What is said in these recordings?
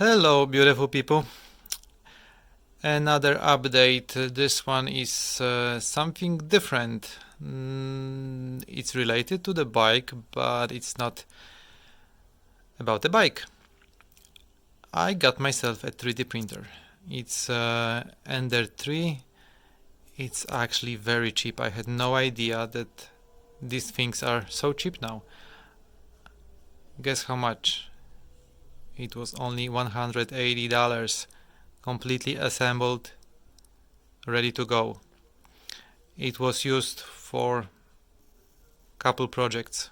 Hello, beautiful people. Another update. This one is something different. It's related to the bike, but it's not about the bike. I got myself a 3D printer. It's Ender 3. It's actually very cheap. I had no idea that these things are so cheap now. Guess how much? It was only $180, completely assembled, ready to go. It was used for couple projects.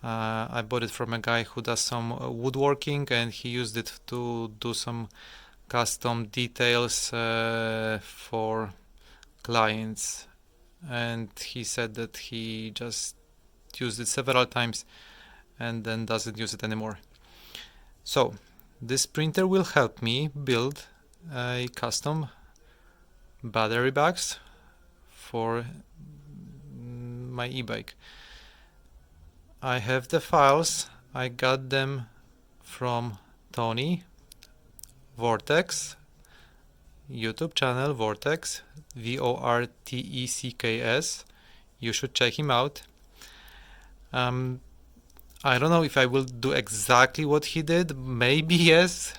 I bought it from a guy who does some woodworking, and he used it to do some custom details for clients. And he said that he just used it several times and then doesn't use it anymore. So this printer will help me build a custom battery box for my e-bike. I have the files. I got them from Tony Vortex, YouTube channel Vortex, Vortecks. You should check him out. I don't know if I will do exactly what he did. Maybe yes.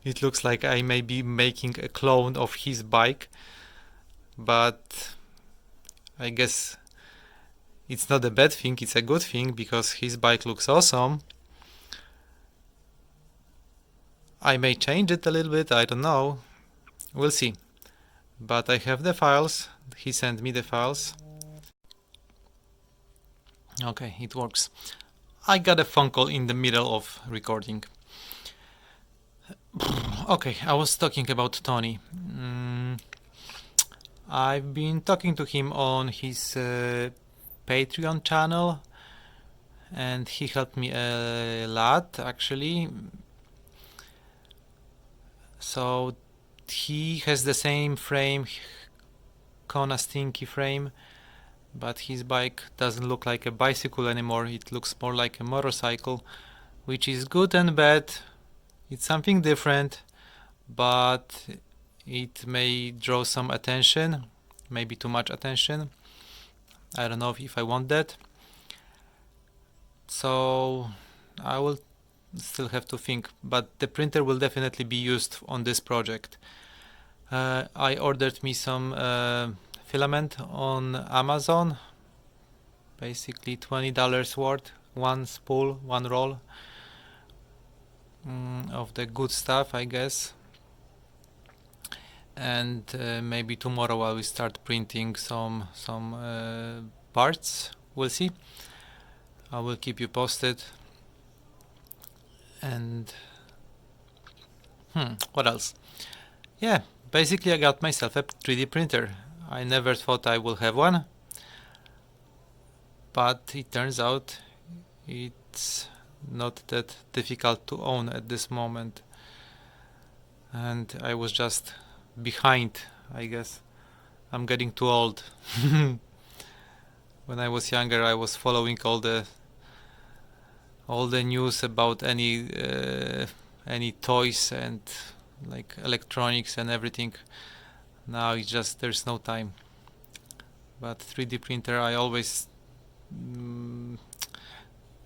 It looks like I may be making a clone of his bike, but I guess it's not a bad thing, it's a good thing, because his bike looks awesome. I may change it a little bit, I don't know. We'll see. But I have the files. He sent me the files. Okay, it works. I got a phone call in the middle of recording. Okay, I was talking about Tony. I've been talking to him on his Patreon channel, and he helped me a lot actually. So he has the same frame, Kona Stinky frame, but his bike doesn't look like a bicycle anymore. It looks more like a motorcycle, which is good and bad. It's something different, but it may draw some attention, maybe too much attention. I don't know if I want that. So I will still have to think, but the printer will definitely be used on this spoolproject. I ordered me some filament on Amazon, basically $20 worth, one spool, one roll of the good stuff, I guess. And maybe tomorrow I will start printing some parts. We'll see. I will keep you posted. And what else? Yeah, basically I got myself a 3D printer. I never thought I will have one, but it turns out it's not that difficult to own at this moment. And I was just behind, I guess. I'm getting too old. When I was younger, I was following all the news about any toys and like electronics and everything. Now it's just there's no time. But 3D printer, I always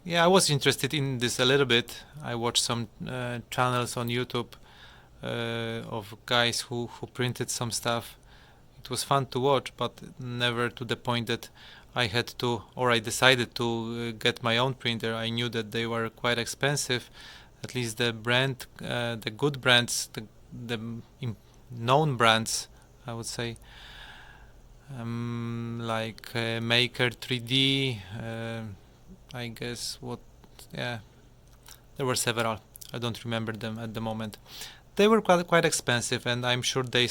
I was interested in this a little bit. I watched some channels on YouTube of guys who printed some stuff. It was fun to watch, but never to the point that I had to, or I decided to get my own printer. I knew that they were quite expensive. At least the brand, the good brands, the known brands, I would say, like Maker 3D. I guess there were several. I don't remember them at the moment. They were quite expensive, and I'm sure they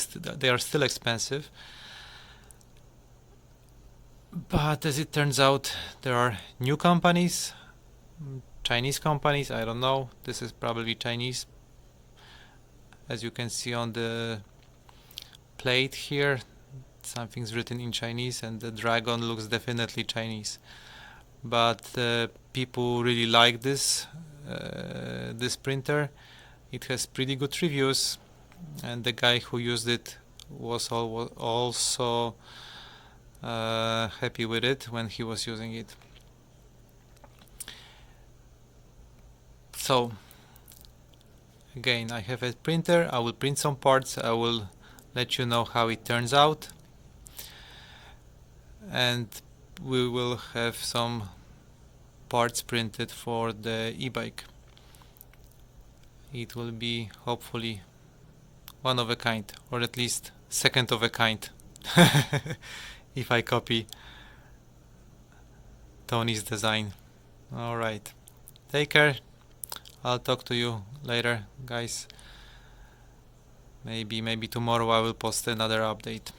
are still expensive. But as it turns out, there are new companies, Chinese companies, I don't know, this is probably Chinese. As you can see on the plate here, something's written in Chinese, and the dragon looks definitely Chinese. But people really like this printer. It has pretty good reviews, and the guy who used it was also happy with it when he was using it. So again, I have a printer. I will print some parts. I will let you know how it turns out, and we will have some parts printed for the e-bike. It will be hopefully one of a kind, or at least second of a kind, if I copy Tony's design. Alright, take care. I'll talk to you later, guys. Maybe tomorrow I will post another update.